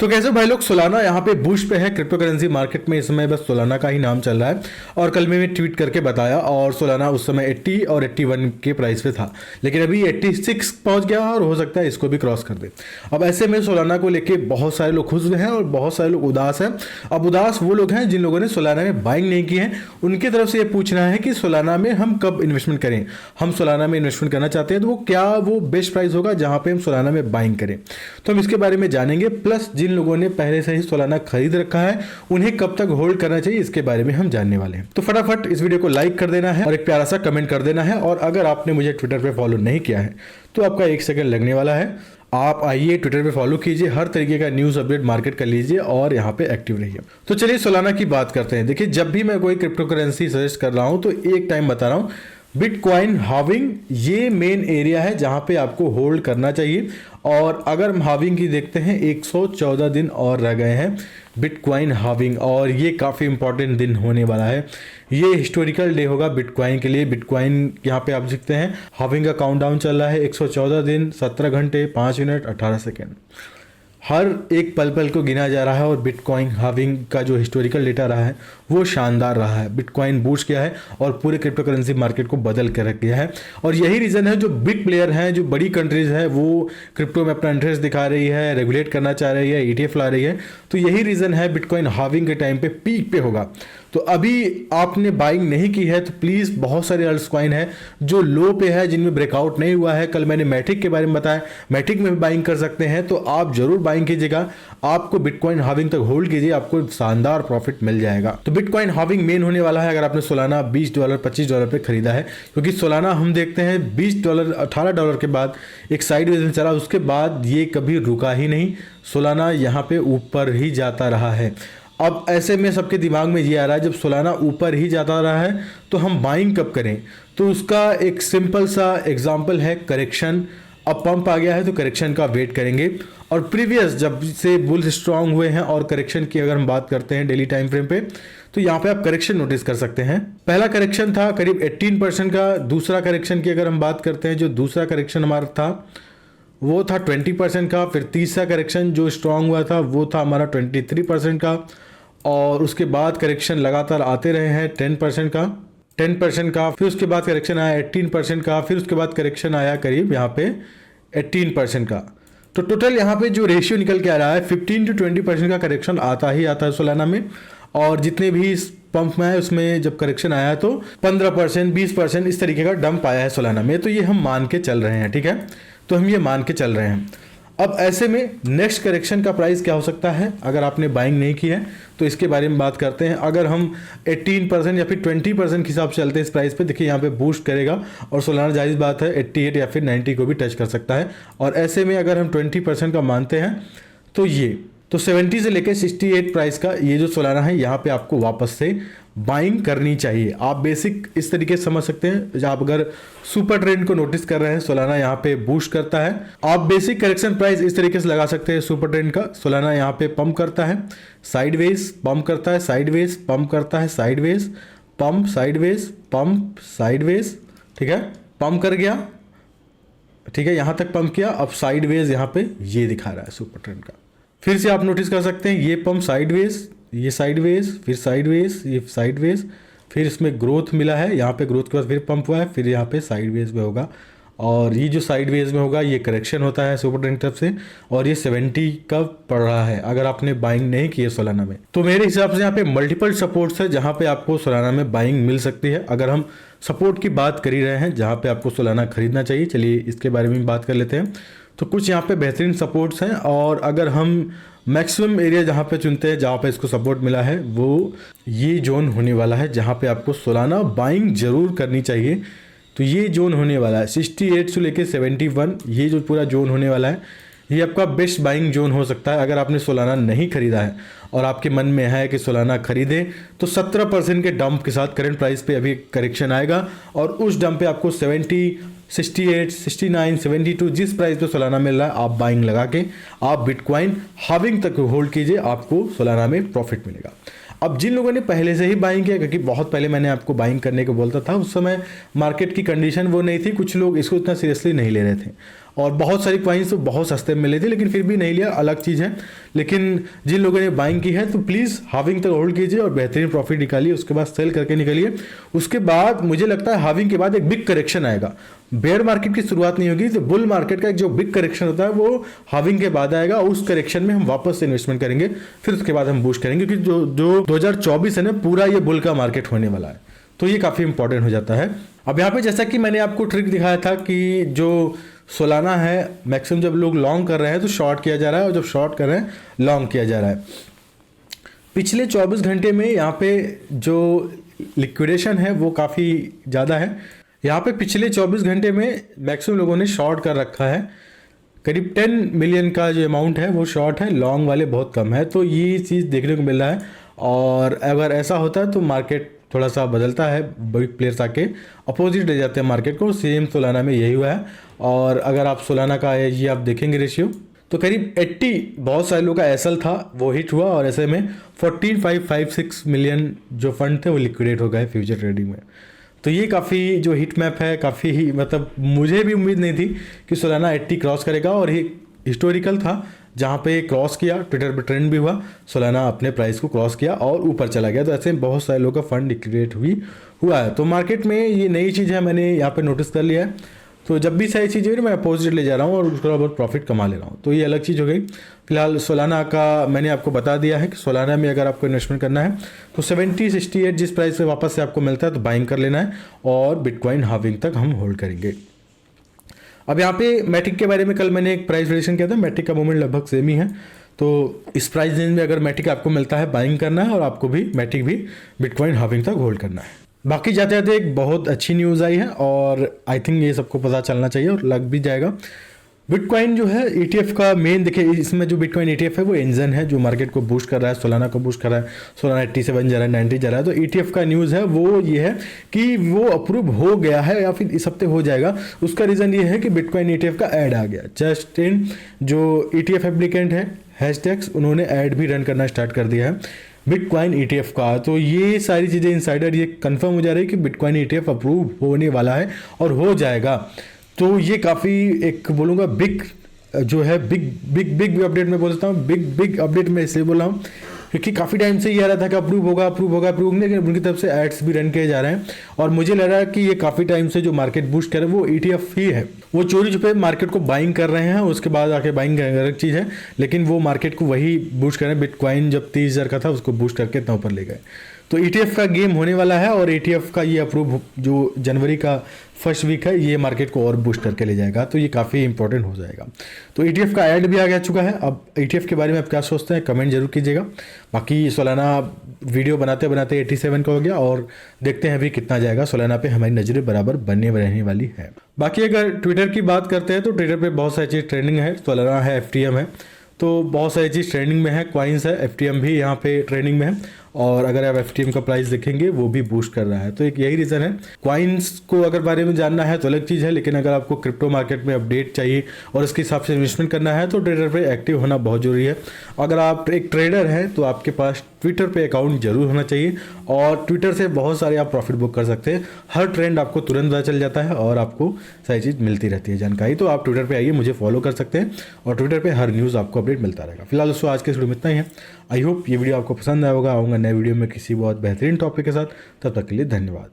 तो कैसे भाई लोग, सोलाना यहाँ पे बूस्ट पे है क्रिप्टो करेंसी मार्केट में। इस समय बस सोलाना का ही नाम चल रहा है और कल मैंने ट्वीट करके बताया और सोलाना उस समय 80 और 81 के प्राइस पे था, लेकिन अभी 86 पहुंच गया और हो सकता है इसको भी क्रॉस कर दे। अब ऐसे में सोलाना को लेके बहुत सारे लोग खुश हैं और बहुत सारे लोग उदास हैं। अब उदास वो लोग हैं जिन लोगों ने सोलाना में बाइंग नहीं की है, उनकी तरफ से ये पूछना है कि सोलाना में हम कब इन्वेस्टमेंट करें। हम सोलाना में इन्वेस्टमेंट करना चाहते हैं तो वो क्या वो बेस्ट प्राइस होगा जहां पे हम सोलाना में बाइंग करें, तो हम इसके बारे में जानेंगे। प्लस जिन लोगों ने पहले से ही सोलाना खरीद रखा है उन्हें कब तक होल्ड करना चाहिए इसके बारे में हम जानने वाले हैं। तो फटाफट इस वीडियो को लाइक कर देना है और एक प्यारा सा कमेंट कर देना है। और अगर आपने मुझे ट्विटर पे फॉलो नहीं किया है तो आपका 1 सेकंड लगने वाला है। आप आइए ट्विटर पे फॉलो कीजिए, हर तरीके का न्यूज अपडेट मार्केट कर लीजिए और यहाँ पे एक्टिव रहिए। तो चलिए सोलाना की बात करते हैं। देखिए, जब भी मैं कोई क्रिप्टो करेंसी सजेस्ट कर रहा हूँ तो एक टाइम बता रहा हूँ, बिटकॉइन हाविंग ये मेन एरिया है जहां पे आपको होल्ड करना चाहिए। और अगर हम हाविंग की देखते हैं, 114 दिन और रह गए हैं बिटकॉइन हाविंग, और ये काफ़ी इंपॉर्टेंट दिन होने वाला है। ये हिस्टोरिकल डे होगा बिटकॉइन के लिए। बिटकॉइन यहाँ पे आप देखते हैं हाविंग का काउंटडाउन चल रहा है, 114 दिन 17 घंटे 5 मिनट 18 सेकेंड, हर एक पल पल को गिना जा रहा है। और बिटकॉइन हाविंग का जो हिस्टोरिकल डेटा रहा है वो शानदार रहा है। बिटकॉइन बूस्ट किया है और पूरे क्रिप्टो करेंसी मार्केट को बदल कर रख दिया है। और यही रीज़न है जो बिग प्लेयर हैं, जो बड़ी कंट्रीज है, वो क्रिप्टो में अपना इंटरेस्ट दिखा रही है, रेगुलेट करना चाह रही है, ETF ला रही है। तो यही रीज़न है बिटकॉइन हाविंग के टाइम पे पीक पे होगा। तो अभी आपने बाइंग नहीं की है तो प्लीज़, बहुत सारे अल्ट्स कॉइन है जो लो पे है, जिनमें ब्रेकआउट नहीं हुआ है। कल मैंने मैटिक के बारे में बताया, मैटिक में भी बाइंग कर सकते हैं, तो आप जरूर बाइंग कीजिएगा। आपको बिटकॉइन हाविंग तक होल्ड कीजिए, आपको शानदार प्रॉफिट मिल जाएगा। तो बिटकॉइन हाविंग मेन होने वाला है अगर आपने सोलाना $20 $25 पे खरीदा है, क्योंकि सोलाना हम देखते हैं $20 $18 के बाद एक साइड वेज में चला, उसके बाद ये कभी रुका ही नहीं। सोलाना यहाँ पे ऊपर ही जाता रहा है। अब ऐसे में सबके दिमाग में ये आ रहा है, जब सोलाना ऊपर ही जाता रहा है तो हम बाइंग कब करें। तो उसका एक सिंपल सा एग्जांपल है करेक्शन। अब पंप आ गया है तो करेक्शन का वेट करेंगे। और प्रीवियस जब से बुल्स स्ट्रांग हुए हैं और करेक्शन की अगर हम बात करते हैं डेली टाइम फ्रेम पे, तो यहाँ पे आप करेक्शन नोटिस कर सकते हैं। पहला करेक्शन था करीब 18% का। दूसरा करेक्शन की अगर हम बात करते हैं, जो दूसरा करेक्शन हमारा था वो था 20% का। फिर तीसरा करेक्शन जो स्ट्रांग हुआ था वो था हमारा 23% का। और उसके बाद करेक्शन लगातार आते रहे हैं 10% का, 10% का। फिर उसके बाद करेक्शन आया 18% का। फिर उसके बाद करेक्शन आया करीब यहाँ पे 18% का। तो टोटल यहाँ पे जो रेशियो निकल के आ रहा है 15 to 20% का करेक्शन आता ही आता है सोलाना में। और जितने भी इस पंप में है उसमें जब करेक्शन आया है तो 15% 20% इस तरीके का डंप आया है सोलाना में। तो ये हम मान के चल रहे हैं, ठीक है, तो हम ये मान के चल रहे हैं। अब ऐसे में नेक्स्ट करेक्शन का प्राइस क्या हो सकता है अगर आपने बाइंग नहीं की है, तो इसके बारे में बात करते हैं। अगर हम 18% या फिर 20% के हिसाब से चलते हैं इस प्राइस पे, देखिए यहाँ पे बूस्ट करेगा और सोलाना जायज़ बात है 88 या फिर 90 को भी टच कर सकता है। और ऐसे में अगर हम 20% का मानते हैं तो ये तो 70 से लेकर 68 प्राइस का ये जो सोलाना है यहाँ पे आपको वापस से बाइंग करनी चाहिए। आप बेसिक इस तरीके से समझ सकते हैं, जब आप अगर सुपर ट्रेंड को नोटिस कर रहे हैं, सोलाना यहाँ पे बूस्ट करता है। आप बेसिक करेक्शन प्राइस इस तरीके से लगा सकते हैं सुपर ट्रेंड का। सोलाना यहाँ पे पंप करता है, साइडवेज पंप करता है, साइडवेज पंप करता है, sideways pump, sideways pump, sideways, ठीक है, पंप कर गया, ठीक है, यहाँ तक पंप किया। अब साइडवेज यहाँ पे ये दिखा रहा है सुपर ट्रेंड का। फिर से आप नोटिस कर सकते हैं ये पंप साइडवेज, ये साइडवेज, फिर साइडवेज, ये साइडवेज, फिर इसमें ग्रोथ मिला है, यहाँ पे ग्रोथ के बाद फिर पंप हुआ है, फिर यहाँ पे साइडवेज में होगा। और ये जो साइडवेज में होगा ये करेक्शन होता है सुपर ट्रेंड तरफ से। और ये 70 का पड़ रहा है अगर आपने बाइंग नहीं की है सोलाना में। तो मेरे हिसाब से यहाँ पे मल्टीपल सपोर्ट्स है जहाँ पे आपको सोलाना में बाइंग मिल सकती है। अगर हम सपोर्ट की बात कर ही रहे हैं जहाँ पे आपको सोलाना खरीदना चाहिए, चलिए इसके बारे में बात कर लेते हैं। तो कुछ यहाँ पे बेहतरीन सपोर्ट्स हैं। और अगर हम मैक्सिमम एरिया जहाँ पे चुनते हैं, जहाँ पे इसको सपोर्ट मिला है, वो ये जोन होने वाला है जहाँ पे आपको सोलाना बाइंग जरूर करनी चाहिए। तो ये जोन होने वाला है 68 से लेके 71, ये जो पूरा जोन होने वाला है ये आपका बेस्ट बाइंग जोन हो सकता है। अगर आपने सोलाना नहीं खरीदा है और आपके मन में है कि सोलाना खरीदे, तो 17% के डंप के साथ करंट प्राइस पे अभी करेक्शन आएगा और उस डंप पे आपको 70, 68, 69, 72 जिस प्राइस पे सोलाना मिल रहा है, आप बाइंग लगा के आप बिटकॉइन हाविंग तक होल्ड कीजिए, आपको सोलाना में प्रॉफिट मिलेगा। अब जिन लोगों ने पहले से ही बाइंग किया, क्योंकि बहुत पहले मैंने आपको बाइंग करने को बोलता था, उस समय मार्केट की कंडीशन वो नहीं थी, कुछ लोग इसको इतना सीरियसली नहीं ले रहे थे। और बहुत सारी कॉइन्स तो बहुत सस्ते में मिले थे, लेकिन फिर भी नहीं लिया, अलग चीज़ है। लेकिन जिन लोगों ने बाइंग की है तो प्लीज़ हाविंग तक होल्ड कीजिए और बेहतरीन प्रॉफिट निकालिए, उसके बाद सेल करके निकलिए। उसके बाद मुझे लगता है हाविंग के बाद एक बिग करेक्शन आएगा। बेयर मार्केट की शुरुआत नहीं होगी, तो बुल मार्केट का एक जो बिग करेक्शन होता है वो हाविंग के बाद आएगा। उस करेक्शन में हम वापस से इन्वेस्टमेंट करेंगे, फिर उसके बाद हम बूस्ट करेंगे, क्योंकि जो 2024 है ना, पूरा ये बुल का मार्केट होने वाला है, तो ये काफ़ी इंपॉर्टेंट हो जाता है। अब यहाँ पे जैसा कि मैंने आपको ट्रिक दिखाया था कि जो सोलाना है मैक्सिमम जब लोग लॉन्ग कर रहे हैं तो शॉर्ट किया जा रहा है, और जब शॉर्ट कर रहे हैं लॉन्ग किया जा रहा है। पिछले 24 घंटे में यहाँ पे जो लिक्विडेशन है वो काफ़ी ज़्यादा है। यहाँ पे पिछले 24 घंटे में मैक्सिमम लोगों ने शॉर्ट कर रखा है, करीब 10 मिलियन का जो अमाउंट है वो शॉर्ट है, लॉन्ग वाले बहुत कम है। तो ये चीज़ देखने को मिल रहा है, और अगर ऐसा होता है तो मार्केट थोड़ा सा बदलता है, बड़ी प्लेयर्स आके अपोजिट ले जाते हैं मार्केट को। सेम सोलाना में यही हुआ है। और अगर आप सोलाना का ये आप देखेंगे रेशियो, तो करीब 80 बहुत सारे लोगों का एसएल था वो हिट हुआ, और ऐसे में 14,556 मिलियन जो फंड थे वो लिक्विडेट हो गए फ्यूचर ट्रेडिंग में। तो ये काफ़ी जो हिट मैप है, काफ़ी ही मतलब मुझे भी उम्मीद नहीं थी कि सोलाना 80 क्रॉस करेगा, और ये हिस्टोरिकल था जहाँ पे क्रॉस किया, ट्विटर पे ट्रेंड भी हुआ, सोलाना अपने प्राइस को क्रॉस किया और ऊपर चला गया। तो ऐसे में बहुत सारे लोगों का फंड लिक्विडेट हुआ है। तो मार्केट में ये नई चीज़ है, मैंने यहाँ पे नोटिस कर लिया है। तो जब भी सही चीज़ है मैं अपोजिट ले जा रहा हूँ और उसका बहुत प्रॉफिट कमा ले रहा हूँ, तो ये अलग चीज़ हो गई। फिलहाल सोलाना का मैंने आपको बता दिया है कि सोलाना में अगर आपको इन्वेस्टमेंट करना है तो 70-68 जिस प्राइस से वापस से आपको मिलता है तो बाइंग कर लेना है, और बिटकॉइन हाविंग तक हम होल्ड करेंगे। अब यहाँ पे मैटिक के बारे में कल मैंने एक प्राइस रिलेशन किया था, मैटिक का मूवमेंट लगभग सेम ही है। तो इस प्राइस रेंज में अगर मैटिक आपको मिलता है बाइंग करना है, और आपको भी मैटिक भी बिटकॉइन हाविंग तक होल्ड करना है। बाकी जाते जाते एक बहुत अच्छी न्यूज़ आई है, और आई थिंक ये सबको पता चलना चाहिए और लग भी जाएगा। बिटकॉइन जो है ETF का मेन, देखिए इसमें जो बिटकॉइन ETF है वो इंजन है जो मार्केट को बूस्ट कर रहा है, सोलाना को बूस्ट कर रहा है। सोलाना 87 जा रहा है, 90 जा रहा है। तो ETF का न्यूज़ है वो ये है कि वो अप्रूव हो गया है या फिर इस हफ्ते हो जाएगा। उसका रीज़न ये है कि बिटकॉइन ETF का ऐड आ गया। जस्ट इन जो ETF एप्लीकेंट है हैशटैग्स, उन्होंने ऐड भी रन करना स्टार्ट कर दिया है बिटकॉइन ETF का। तो ये सारी चीज़ें इनसाइडर ये कंफर्म हो जा रही है कि बिटकॉइन ETF अप्रूव होने वाला है और हो जाएगा। तो ये काफ़ी एक बोलूँगा बिग जो है बिग अपडेट में बोलता हूँ, बिग अपडेट में इसलिए बोल रहा हूँ क्योंकि काफ़ी टाइम से ये आ रहा था कि अप्रूव होगा, लेकिन उनकी तरफ से एड्स भी रन किए जा रहे हैं। और मुझे लग रहा है कि ये काफ़ी टाइम से जो मार्केट बूस्ट कर रहे हैं वो ETF ही है, वो चोरी छुपे मार्केट को बाइंग कर रहे हैं, उसके बाद आके बाइंग अलग चीज़ है, लेकिन वो मार्केट को वही बूस्ट कर रहे हैं। बिटकॉइन जब 30,000 का था उसको बूस्ट करके इतना ऊपर ले गए। तो ETF का गेम होने वाला है, और ETF का ये अप्रूव जो जनवरी का फर्स्ट वीक है ये मार्केट को और बूस्ट करके ले जाएगा। तो ये काफ़ी इंपॉर्टेंट हो जाएगा। तो ETF का ऐड भी आ गया चुका है। अब ETF के बारे में आप क्या सोचते हैं कमेंट जरूर कीजिएगा। बाकी सोलाना वीडियो बनाते बनाते 87 का हो गया, और देखते हैं अभी कितना जाएगा। सोलाना पे हमारी नज़रें बराबर बने रहने वाली है। बाकी अगर ट्विटर की बात करते हैं तो ट्विटर पर बहुत सारी चीज़ ट्रेंडिंग है। सोलाना है, FTM है, तो बहुत सारी चीज़ ट्रेंडिंग में है। कॉइन्स है, FTM भी यहाँ पे ट्रेंडिंग में है, और अगर आप FTM का प्राइस देखेंगे वो भी बूस्ट कर रहा है। तो एक यही रीज़न है। कॉइन्स को अगर बारे में जानना है तो अलग चीज़ है, लेकिन अगर आपको क्रिप्टो मार्केट में अपडेट चाहिए और इसके हिसाब से इन्वेस्टमेंट करना है तो ट्विटर पे एक्टिव होना बहुत ज़रूरी है। अगर आप एक ट्रेडर हैं तो आपके पास ट्विटर पे अकाउंट जरूर होना चाहिए, और ट्विटर से बहुत सारे आप प्रॉफिट बुक कर सकते हैं। हर ट्रेंड आपको तुरंत पता चल जाता है और आपको सारी चीज़ मिलती रहती है जानकारी। तो आप ट्विटर पे आइए, मुझे फॉलो कर सकते हैं, और ट्विटर पे हर न्यूज़ आपको अपडेट मिलता रहेगा। फिलहाल दोस्तों आज के इस वीडियो में इतना ही है। आई होप ये वीडियो आपको पसंद आया होगा। आऊँगा नए वीडियो में किसी बहुत बेहतरीन टॉपिक के साथ। तब तक के लिए धन्यवाद।